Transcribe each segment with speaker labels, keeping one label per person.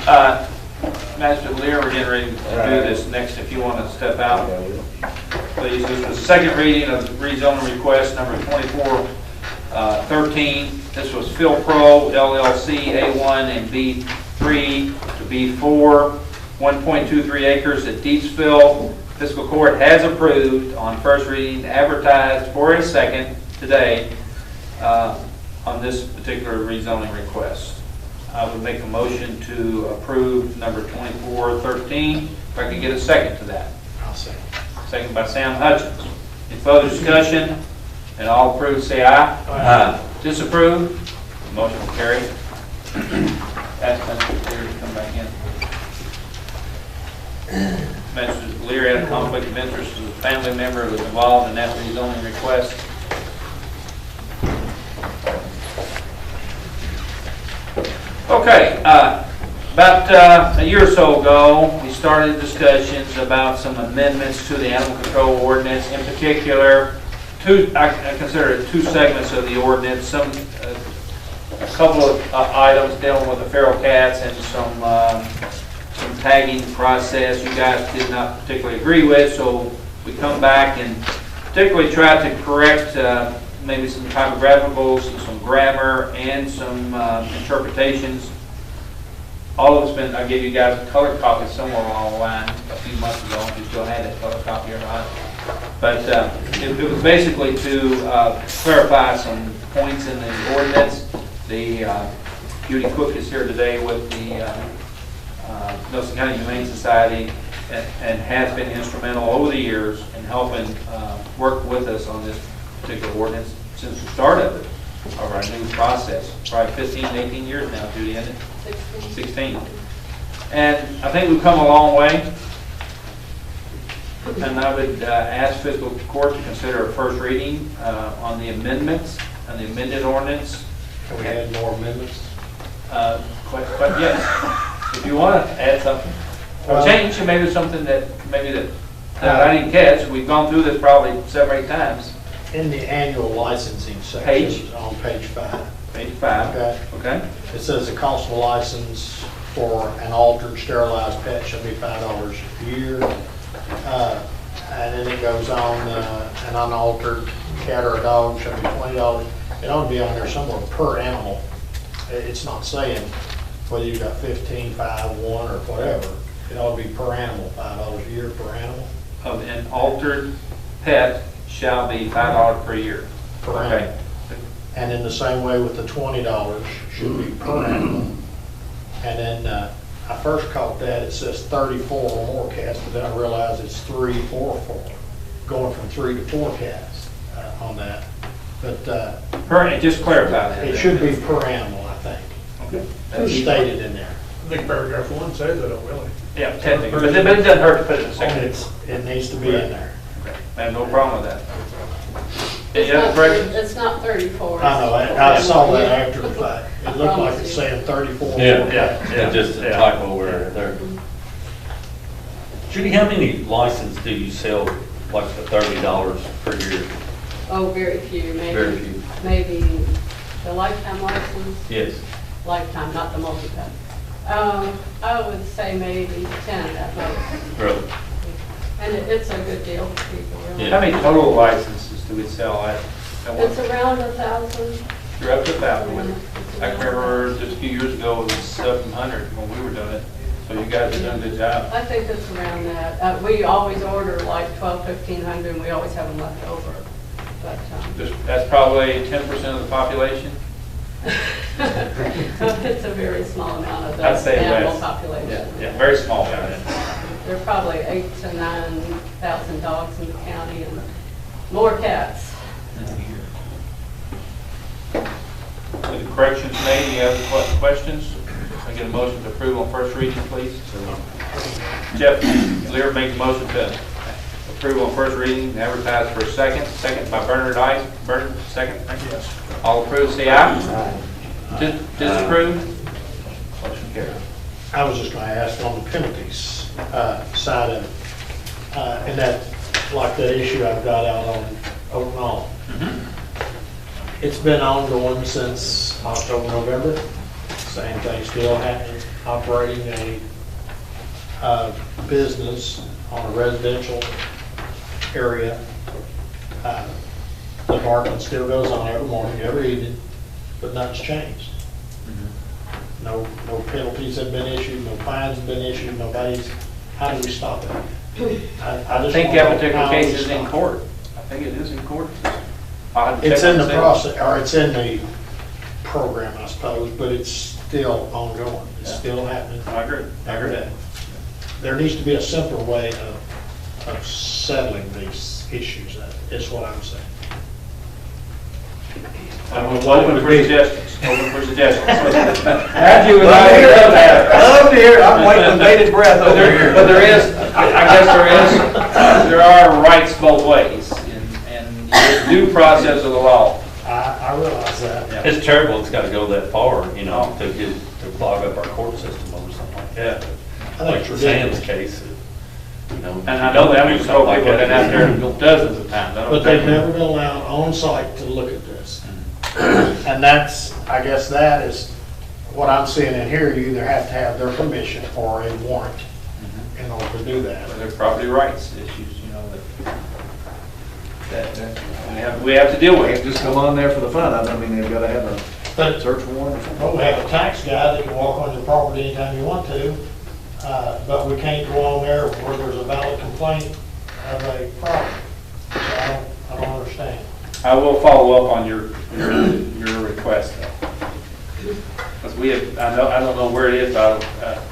Speaker 1: Master Lear, we're getting ready to do this next. If you want to step out, please. This was the second reading of rezoning request number 2413. This was Phil Pro LLC A1 and B3 to B4, 1.23 acres at Deepsville. Fiscal Court has approved on first reading, advertised for a second today on this particular rezoning request. I would make a motion to approve number 2413. If I could get a second to that.
Speaker 2: I'll second.
Speaker 1: Second by Sam Hutchins. Any further discussion? And all approved say aye.
Speaker 2: Aye.
Speaker 1: Disapprove? Motion will carry. Ask Mr. Lear to come back in. Mr. Lear had a conflict of interest with a family member who was involved in that rezoning request. Okay, about a year or so ago, we started discussions about some amendments to the animal control ordinance. In particular, I consider it two segments of the ordinance. A couple of items dealing with the feral cats and some tagging process you guys did not particularly agree with. So we come back and particularly try to correct maybe some typographicals, some grammar, and some interpretations. All of it's been, I gave you guys a color copy somewhere along the line a few months ago, if you still had that color copy or not. But it was basically to clarify some points in the ordinance. Judy Cook is here today with the Nelson County Humane Society and has been instrumental over the years in helping work with us on this particular ordinance since the start of it, of our new process. Probably 15, 18 years now, Judy, isn't it? 16. And I think we've come a long way. And I would ask Fiscal Court to consider a first reading on the amendments, on the amended ordinance.
Speaker 2: Can we add more amendments?
Speaker 1: Quite yes. If you want to add something. Or change, maybe something that I didn't catch. We've gone through this probably 7 or 8 times.
Speaker 2: In the annual licensing section,
Speaker 1: Page?
Speaker 2: on page 5.
Speaker 1: Page 5. Okay.
Speaker 2: It says the cost of license for an altered sterilized pet shall be $5 a year. And then it goes on, an unaltered cat or a dog shall be $20. It ought to be on there somewhere per animal. It's not saying whether you got 15, 5, 1, or whatever. It ought to be per animal, $5 a year per animal.
Speaker 1: Of an altered pet shall be $5 per year.
Speaker 2: Per animal. And in the same way with the $20 should be per animal. And then I first caught that, it says 34 or more cats, but then I realized it's 3 or 4, going from 3 to 4 cats on that. But
Speaker 1: Just clarify that.
Speaker 2: it should be per animal, I think.
Speaker 1: Okay.
Speaker 2: It's stated in there.
Speaker 3: I think paragraph 1 says it, really.
Speaker 1: Yeah, technically, but it doesn't hurt to put it in a second.
Speaker 2: It needs to be in there.
Speaker 1: Okay. I have no problem with that. Any other corrections?
Speaker 4: It's not 34.
Speaker 2: I know, I saw that after the fact. It looked like it's saying 34.
Speaker 5: Yeah, just a typo word there. Judy, how many licenses do you sell, like for $30 per year?
Speaker 4: Oh, very few, maybe.
Speaker 5: Very few.
Speaker 4: Maybe the lifetime license.
Speaker 5: Yes.
Speaker 4: Lifetime, not the multi-pet. I would say maybe 10 at most.
Speaker 5: Really?
Speaker 4: And it's a good deal for people, really.
Speaker 5: Yeah.
Speaker 1: How many total licenses do we sell at one?
Speaker 4: It's around 1,000.
Speaker 1: You're up to 1,000. I can remember just a few years ago it was 700 when we were doing it. So you guys have done a good job.
Speaker 4: I think it's around that. We always order like 1,100, and we always have them left over. But
Speaker 1: That's probably 10% of the population.
Speaker 4: it's a very small amount of
Speaker 1: I'd
Speaker 4: the
Speaker 1: say
Speaker 4: animal
Speaker 1: less.
Speaker 4: population.
Speaker 1: Yeah, very small. Yeah.
Speaker 4: There are probably 8,000 to 9,000 dogs in the county and more cats.
Speaker 1: With the corrections made, any other questions? I get a motion to approve on first reading, please. Jeff Lear makes a motion to approve on first reading, advertise for a second. Second by Bernard Ice. Bernard, second.
Speaker 3: Yes.
Speaker 1: All approved, say aye. Disapprove? Motion carries.
Speaker 2: I was just going to ask on the penalties side of it, and that, like that issue I've got out on Oak Knoll. It's been ongoing since October, November. Same thing still happening. operating a business on a residential area, the barking still goes on every morning, every evening, but nothing's changed. No penalties have been issued, no fines have been issued, nobody's, how do we stop it?
Speaker 1: I think that particular case is in court. I think it is in court. I'll have to
Speaker 2: It's
Speaker 1: check
Speaker 2: in
Speaker 1: on
Speaker 2: the process, or it's in the program, I suppose, but it's still ongoing. It's still happening
Speaker 1: I agree.
Speaker 2: every day. There needs to be a simpler way of settling these issues. That's what I'm saying.
Speaker 1: I'm open for suggestions. Open for suggestions. Matthew and I love that.
Speaker 6: I love to hear it. I'm waiting with bated breath
Speaker 1: But
Speaker 6: over here.
Speaker 1: there is, I guess there are rights both ways, and due process of the law.
Speaker 2: I realize that.
Speaker 1: Yeah.
Speaker 5: It's terrible it's gotta go that far, you know, to clog up our court system over something like that.
Speaker 2: I
Speaker 5: Like
Speaker 2: think it's
Speaker 5: Sam's
Speaker 2: ridiculous.
Speaker 5: case, you know.
Speaker 1: And I know that we've told people have been out there dozens of times. I don't
Speaker 2: But they've
Speaker 1: think-
Speaker 2: never been allowed on site to look at this. And that's, I guess that is what I'm seeing in here. You either have to have their permission or a warrant in order to do that.
Speaker 1: There's property rights issues, you know, that we have to deal
Speaker 6: Can't
Speaker 1: with.
Speaker 6: just come on there for the fun of it. I mean, they've gotta have a
Speaker 2: But
Speaker 6: search warrant or something.
Speaker 2: Well, we have a tax guy that can walk on your property anytime you want to, but we can't go on there where there's a valid complaint of a problem. So I don't understand.
Speaker 1: I will follow up on your request though. Because we have, I don't know where it is, but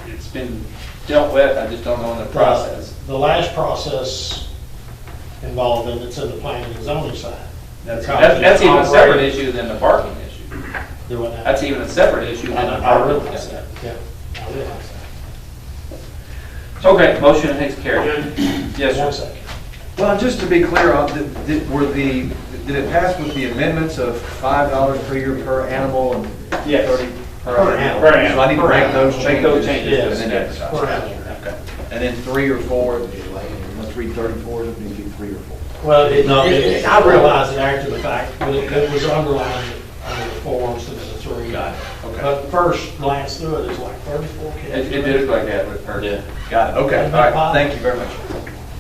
Speaker 1: it's been dealt with, I just don't know in the process.
Speaker 2: The last process involved in it's in the planning and zoning side.
Speaker 1: That's even a separate issue than the parking issue.
Speaker 2: Doing that.
Speaker 1: That's even a separate issue than the
Speaker 2: I
Speaker 1: parking
Speaker 2: realize
Speaker 1: issue.
Speaker 2: that, yeah, I realize
Speaker 1: Okay, motion is carried.
Speaker 2: that.
Speaker 1: Yes,
Speaker 2: One
Speaker 1: sir.
Speaker 2: second.
Speaker 6: Well, just to be clear, did it pass with the amendments of $5 per year per animal and
Speaker 1: Yes.
Speaker 6: 30 per
Speaker 2: Per
Speaker 6: animal?
Speaker 1: animal.
Speaker 6: So I need to make those changes.
Speaker 1: Make those changes.
Speaker 2: Yes.
Speaker 6: And then advertise.
Speaker 2: Per animal.
Speaker 1: Okay.
Speaker 6: And then 3 or 4, let's read 34, it needs to be 3 or 4.
Speaker 2: Well,
Speaker 6: No,
Speaker 2: I realize it after the fact, but it was underlined under the 4 instead of the 3.
Speaker 6: Got it, okay.
Speaker 2: But first glance through it, it's like 34 kids.
Speaker 1: It did look like that with her.
Speaker 5: Yeah.
Speaker 6: Got it, okay, all right, thank you very much.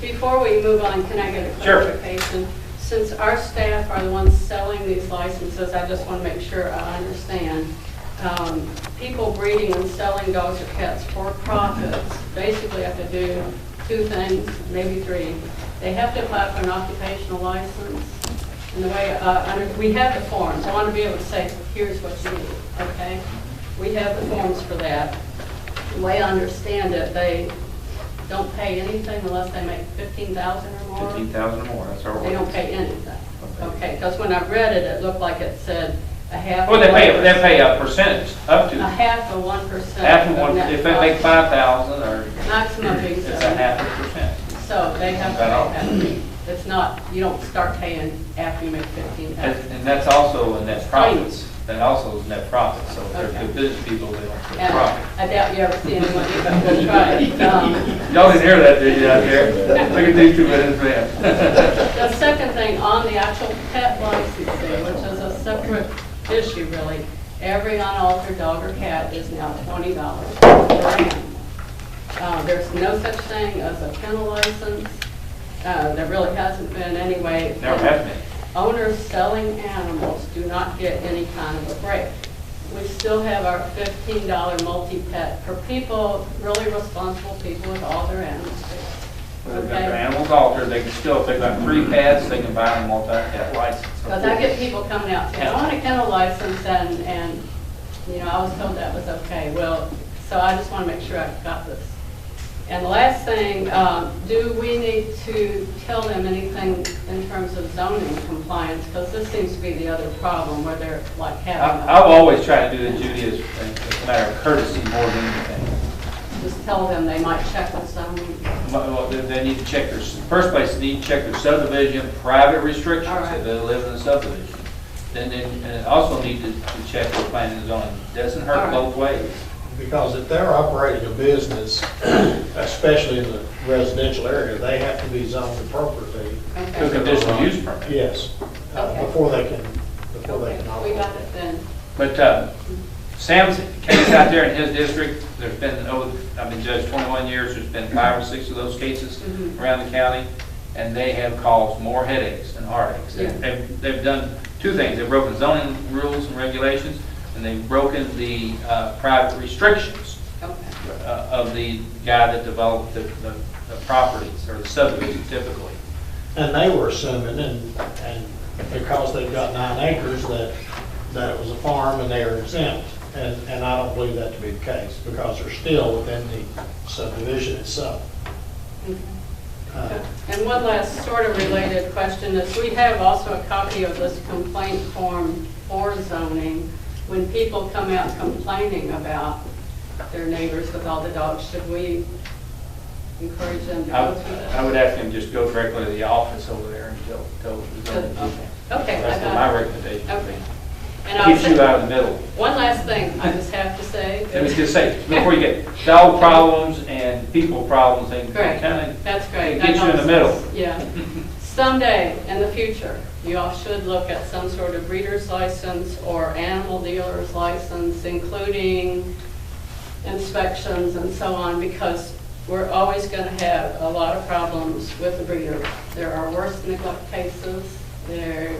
Speaker 4: Before we move on, can I get a
Speaker 1: Sure.
Speaker 4: clarification? Since our staff are the ones selling these licenses, I just want to make sure I understand. People breeding and selling dogs or cats for profits basically have to do 2 things, maybe 3. They have to apply for an occupational license. And the way, we have the forms. I want to be able to say, here's what you need, okay? We have the forms for that. The way I understand it, they don't pay anything unless they make 15,000 or more.
Speaker 1: 15,000 or more, that's our
Speaker 4: They don't
Speaker 1: ordinance.
Speaker 4: pay anything. Okay, because when I read it, it looked like it said a half.
Speaker 1: Well, they pay a percentage, up
Speaker 4: A
Speaker 1: to
Speaker 4: half of 1%.
Speaker 1: half of one,
Speaker 4: net
Speaker 1: if they make
Speaker 4: profit.
Speaker 1: 5,000 or
Speaker 4: Maximum being
Speaker 1: it's a
Speaker 4: 7.
Speaker 1: half a percent.
Speaker 4: So they have to
Speaker 1: About all.
Speaker 4: pay that. It's not, you don't start paying after you make 15,000.
Speaker 1: And that's also a net profits. That also is net profit, so if they're
Speaker 4: Okay.
Speaker 1: good business people, they don't get
Speaker 4: And
Speaker 1: profit.
Speaker 4: I doubt you ever see anyone do that. We'll try it.
Speaker 1: Y'all didn't hear that, did you, out there? Look at these 2 minutes, man.
Speaker 4: The second thing, on the actual pet licensing, which is a separate issue really, every unaltered dog or cat is now $20 per animal. There's no such thing as a kennel license. There really hasn't been anyway.
Speaker 1: Never has been.
Speaker 4: Owners selling animals do not get any kind of a break. We still have our $15 multi-pet for people, really responsible people with all their animals.
Speaker 1: If their animal's altered, they can still, if they've got 3 pets, they can buy a multi-pet license.
Speaker 4: Because I get people coming out saying, I want a kennel license, and, you know, I was told that was okay. Well, so I just want to make sure I've got this. And the last thing, do we need to tell them anything in terms of zoning compliance? Because this seems to be the other problem, where they're like having,
Speaker 1: I've always tried to do that, Judy, as a matter of courtesy more than anything.
Speaker 4: just tell them they might check with zoning.
Speaker 1: Well, they need to check their, first place, they need to check their subdivision, private restrictions,
Speaker 4: All right.
Speaker 1: if they live in a subdivision. Then they also need to check their planning and zoning. Doesn't
Speaker 4: All
Speaker 1: hurt
Speaker 4: right.
Speaker 1: both ways.
Speaker 2: Because if they're operating a business, especially in the residential area, they have to be zoned appropriately.
Speaker 1: To a conditional use permit.
Speaker 2: Yes,
Speaker 4: Okay.
Speaker 2: before they can
Speaker 4: Okay, we
Speaker 2: operate.
Speaker 4: got it then.
Speaker 1: But, Sam's case out there in his district, there's been, I've been judged 21 years, there's been 5 or 6 of those cases around the county, and they have caused more headaches and heartaches.
Speaker 4: Yeah.
Speaker 1: They've done 2 things. They've broken zoning rules and regulations, and they've broken the private restrictions of the guy that developed the properties, or the subdivision typically.
Speaker 2: And they were assuming, and because they've got 9 acres, that it was a farm and they are exempt. And I don't believe that to be the case, because they're still within the subdivision itself.
Speaker 4: And one last sort of related question is, we have also a copy of this complaint form for zoning. When people come out complaining about their neighbors with all the dogs, should we encourage them to go through that?
Speaker 1: I would ask them just go directly to the office over there and tell the zoning people.
Speaker 4: Okay, I
Speaker 1: That's what
Speaker 4: got
Speaker 1: my
Speaker 4: it.
Speaker 1: recommendation would be.
Speaker 4: Okay. And I'll
Speaker 1: Keeps you
Speaker 4: say,
Speaker 1: out of the middle.
Speaker 4: one last thing I just have to say.
Speaker 1: Let me just say, before you get dog problems and people problems, they
Speaker 4: Great,
Speaker 1: kind of
Speaker 4: that's great.
Speaker 1: get you in the middle.
Speaker 4: Yeah. Someday in the future, you all should look at some sort of breeder's license or animal dealer's license, including inspections and so on, because we're always going to have a lot of problems with the breeder. There are worse neglect cases. They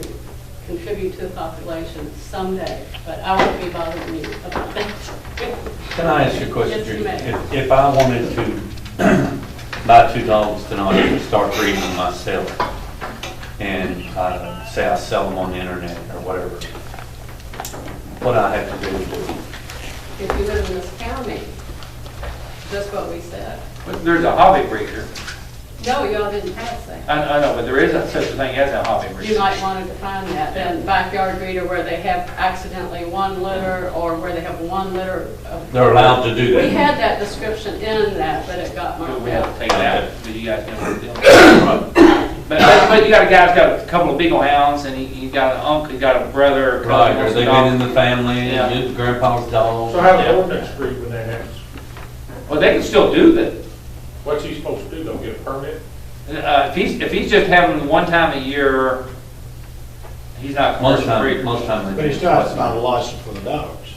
Speaker 4: contribute to the population someday, but I won't be bothering you about that.
Speaker 5: Can I ask you a question,
Speaker 4: Yes, you
Speaker 5: Judy?
Speaker 4: may.
Speaker 5: If I wanted to buy 2 dogs tonight and start breeding them myself, and say I sell them on the internet or whatever, what I have to do to do it?
Speaker 4: If you live in this county, just what we said.
Speaker 1: But there's a hobby breeder.
Speaker 4: No, y'all didn't pass that.
Speaker 1: I know, but there is such a thing as a hobby
Speaker 4: You
Speaker 1: breeder.
Speaker 4: might want to define that, then backyard breeder where they have accidentally 1 litter, or where they have 1 litter of.
Speaker 5: They're allowed to do that.
Speaker 4: We had that description in that, but it got marked
Speaker 1: We have to
Speaker 4: out.
Speaker 1: take it out, but you guys can deal with it. But you got a guy that's got a couple of beagle hounds, and he got an uncle, he got a brother. a cousin
Speaker 5: Right, or
Speaker 1: wants a
Speaker 5: they've
Speaker 1: dog.
Speaker 5: been in the family,
Speaker 1: Yeah.
Speaker 5: and grandpa's dog.
Speaker 3: So how
Speaker 1: Yeah.
Speaker 3: the ordinance read when that happens?
Speaker 1: Well, they can still do that.
Speaker 3: What's he supposed to do, though, get a permit?
Speaker 1: If he's just having 1 time a year, he's not a
Speaker 5: Most
Speaker 1: commercial breeder.
Speaker 5: time, most time.
Speaker 2: But he still has to buy a license for the dogs,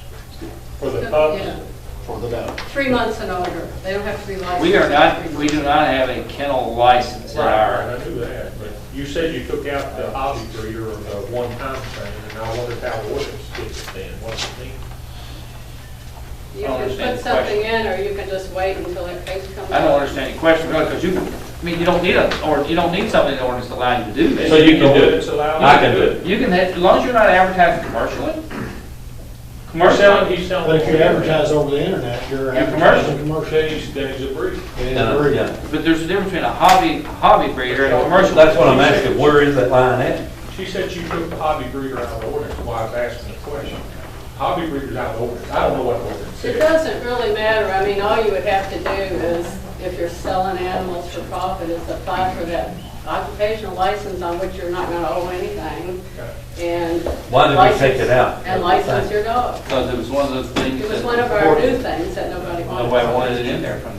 Speaker 3: For the pups?
Speaker 4: Yeah.
Speaker 2: for the dogs.
Speaker 4: 3 months and older, they don't have to be licensed.
Speaker 1: We
Speaker 4: every
Speaker 1: do
Speaker 4: month.
Speaker 1: not have a kennel license in
Speaker 3: Right,
Speaker 1: our.
Speaker 3: I knew that, but you said you took out the hobby breeder or the one-time thing, and I wondered how the ordinance fits it then, what's it mean?
Speaker 4: You
Speaker 1: I don't
Speaker 4: can
Speaker 1: understand
Speaker 4: put
Speaker 1: the
Speaker 4: something in, or you can just wait until that case comes out.
Speaker 1: I don't understand your question, really, because you don't need you don't need something in ordinance to allow you to do this.
Speaker 5: So you can do it.
Speaker 3: It's allowed.
Speaker 5: I can do it.
Speaker 1: You can, as long as you're not advertising commercially.
Speaker 3: He's selling.
Speaker 2: But if you advertise over the internet, you're
Speaker 1: You're
Speaker 2: advertising
Speaker 1: commercial.
Speaker 2: commercial.
Speaker 3: Then he's a breeder.
Speaker 2: It is a breed.
Speaker 5: Yeah.
Speaker 1: But there's a difference between a hobby breeder and a commercial.
Speaker 5: That's what I'm asking, where is that line at?
Speaker 3: She said you took the hobby breeder out of the ordinance, why I was asking the question. Hobby breeder's out of the ordinance, I don't know what the ordinance
Speaker 4: It
Speaker 3: says.
Speaker 4: doesn't really matter. I mean, all you would have to do is, if you're selling animals for profit, is apply for that occupational license on which you're not gonna owe anything, and.
Speaker 5: Why did we
Speaker 4: license-
Speaker 5: take it out?
Speaker 4: And license your dog.
Speaker 1: Because it was one of those things.
Speaker 4: It was
Speaker 1: that
Speaker 4: one of
Speaker 1: the
Speaker 4: our
Speaker 1: court-
Speaker 4: new things that nobody wanted.
Speaker 1: Nobody wanted it in there from,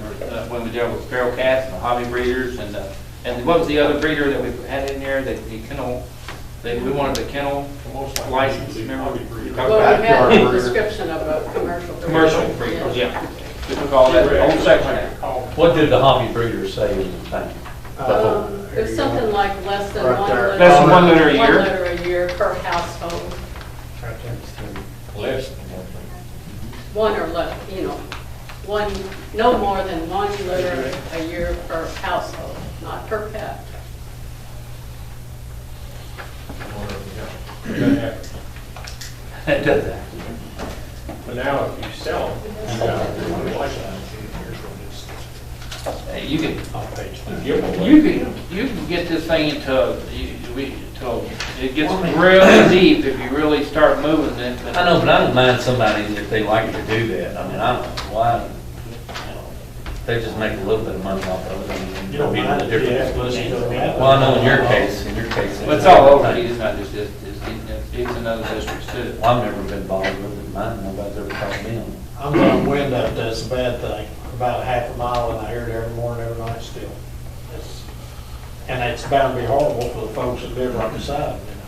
Speaker 1: when we dealt with feral cats and hobby breeders and what was the other breeder that we had in there, the kennel, we wanted the kennel
Speaker 3: Most likely
Speaker 1: license,
Speaker 3: it's a
Speaker 1: remember?
Speaker 3: hobby breeder.
Speaker 4: Well, we had
Speaker 2: Backyard
Speaker 4: a
Speaker 2: breeder.
Speaker 4: description of a commercial breeder.
Speaker 1: Commercial breeders, yeah. We took all that whole section out.
Speaker 5: What did the hobby breeder say in the thing?
Speaker 4: There's something like less than
Speaker 2: Right
Speaker 4: 1
Speaker 2: there.
Speaker 4: litter.
Speaker 1: Less than 1 litter a year?
Speaker 4: 1 litter a year per household.
Speaker 3: Less.
Speaker 4: 1 or less, no more than 1 litter a year per household, not per pet.
Speaker 1: It does that.
Speaker 3: But now if you sell them, you got a license.
Speaker 1: Hey, you can,
Speaker 3: Give them away.
Speaker 1: you can get this thing into, it gets really deep if you really start moving it.
Speaker 5: I know, but I don't mind somebody if they like to do that. I mean, I don't know why, they just make a little bit of money off of it. I mean,
Speaker 2: You don't
Speaker 5: be
Speaker 2: mind
Speaker 5: no
Speaker 2: if you
Speaker 5: difference.
Speaker 2: have listened to them.
Speaker 5: Well, I know in your case.
Speaker 1: Well, it's all over, it's not just this, it's in other districts too.
Speaker 5: I've never been bothered with it, mine, nobody's ever called me on it.
Speaker 2: I'm going wind up, that's a bad thing, about a half a mile, and I hear it every morning, every night still. And it's bound to be horrible for the folks that live right beside them,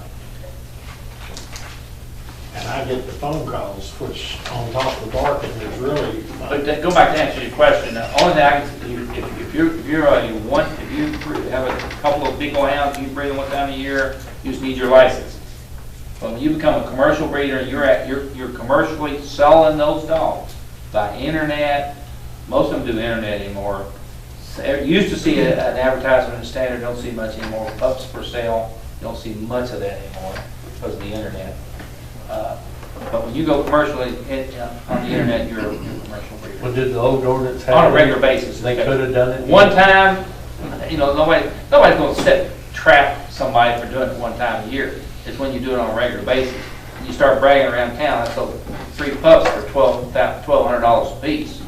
Speaker 2: And I get the phone calls, which on top of barking is really.
Speaker 1: But to go back to answer your question, the only thing I can, if you have a couple of big hounds, you breed them one time a year, you just need your license. But when you become a commercial breeder, you're commercially selling those dogs by internet. Most of them do internet anymore. You used to see an advertisement in the Standard, don't see much anymore. Pups for sale, you don't see much of that anymore because of the internet. But when you go commercially on the internet, you're a commercial breeder.
Speaker 5: Well, did the old ordinance have?
Speaker 1: On a regular basis.
Speaker 5: They could have done it?
Speaker 1: One time, nobody's going to trap somebody for doing it one time a year. It's when you do it on a regular basis. And you start bragging around town, I sold 3 pups for $1,200 a piece.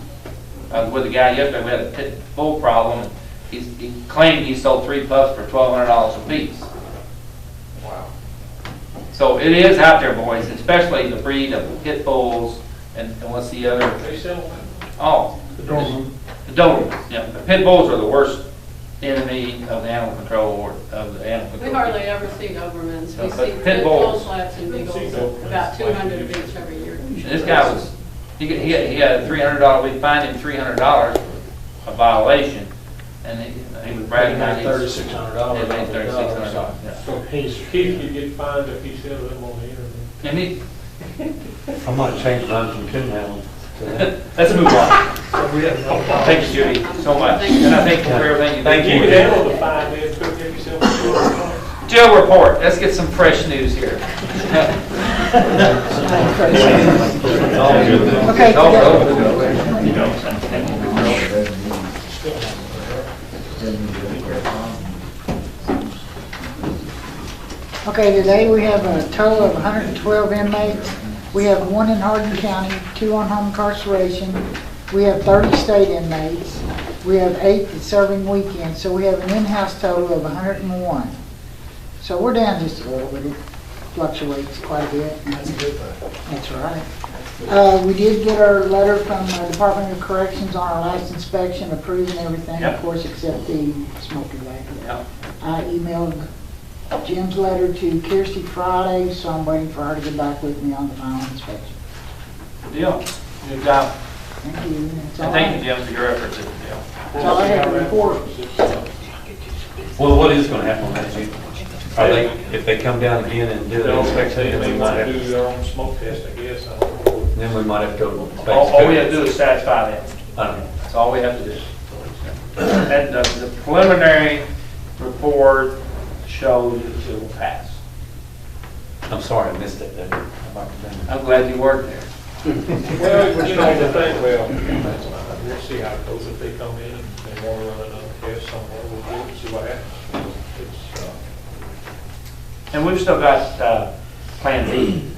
Speaker 1: I was with a guy yesterday, we had a pit bull problem, and he claimed he sold 3 pups for $1,200 a piece.
Speaker 3: Wow.
Speaker 1: So it is out there, boys, especially the breed of pit bulls, and what's the other?
Speaker 3: They sell them.
Speaker 1: Oh. The Dobermans, yeah. The pit bulls are the worst enemy of the animal control or of the animal control.
Speaker 4: We hardly ever see Dobermans. We
Speaker 1: But
Speaker 4: see
Speaker 1: pit
Speaker 4: pit bull
Speaker 1: bulls.
Speaker 4: flats and beagles,
Speaker 3: Dobermans.
Speaker 4: about 200 of each every year.
Speaker 1: And this guy was, he had a $300, we fined him $300, a violation, and he was bragging about his.
Speaker 2: $3,600.
Speaker 1: He made $3,600, yeah.
Speaker 2: So he's.
Speaker 3: Keith could get fined if he sells them on the internet.
Speaker 1: And he,
Speaker 5: I might change mine from coon hound to that.
Speaker 1: let's move on. Thank you, Judy, so much, and I thank you for everything you do.
Speaker 5: Thank
Speaker 3: You could handle the fine, man, could get yourself a
Speaker 1: Jail report, let's get some fresh news here.
Speaker 7: Okay, Okay, today we have a total of 112 inmates. We have 1 in Hardin County, 2 on home incarceration. We have 30 state inmates. We have 8 that's serving weekends, so we have an in-house total of 101. So we're down just a little bit. It fluctuates quite a bit.
Speaker 2: That's a good thing.
Speaker 7: That's right. We did get our letter from the Department of Corrections on our last inspection, approving everything,
Speaker 1: Yep.
Speaker 7: of course, except the smoker label.
Speaker 1: Yeah.
Speaker 7: I emailed Jim's letter to Kirsty Friday, so I'm waiting for her to get back with me on the final inspection.
Speaker 1: Good deal, good job.
Speaker 7: Thank you. That's all
Speaker 1: And
Speaker 7: I
Speaker 1: thank you,
Speaker 7: have.
Speaker 1: Jim, for your efforts at the deal.
Speaker 7: That's all I have to report.
Speaker 5: Well, what is gonna happen on that, Jim? Are they, if they come down again and do an inspection,
Speaker 3: They
Speaker 5: then we
Speaker 3: may
Speaker 5: might
Speaker 3: want to
Speaker 5: have,
Speaker 3: do their own smoke test, I guess. I don't know.
Speaker 5: then we might have to go. to
Speaker 1: All we have to do is satisfy them.
Speaker 5: I don't know.
Speaker 1: That's all we have to do. And the preliminary report shows that it will pass.
Speaker 5: I'm sorry, I missed it.
Speaker 1: I'm glad you worked there.
Speaker 3: Well, the thing, we'll see how it goes. If they come in and they want to run another test somewhere, we'll do it, see what happens. It's,
Speaker 1: And we've still got Plan B.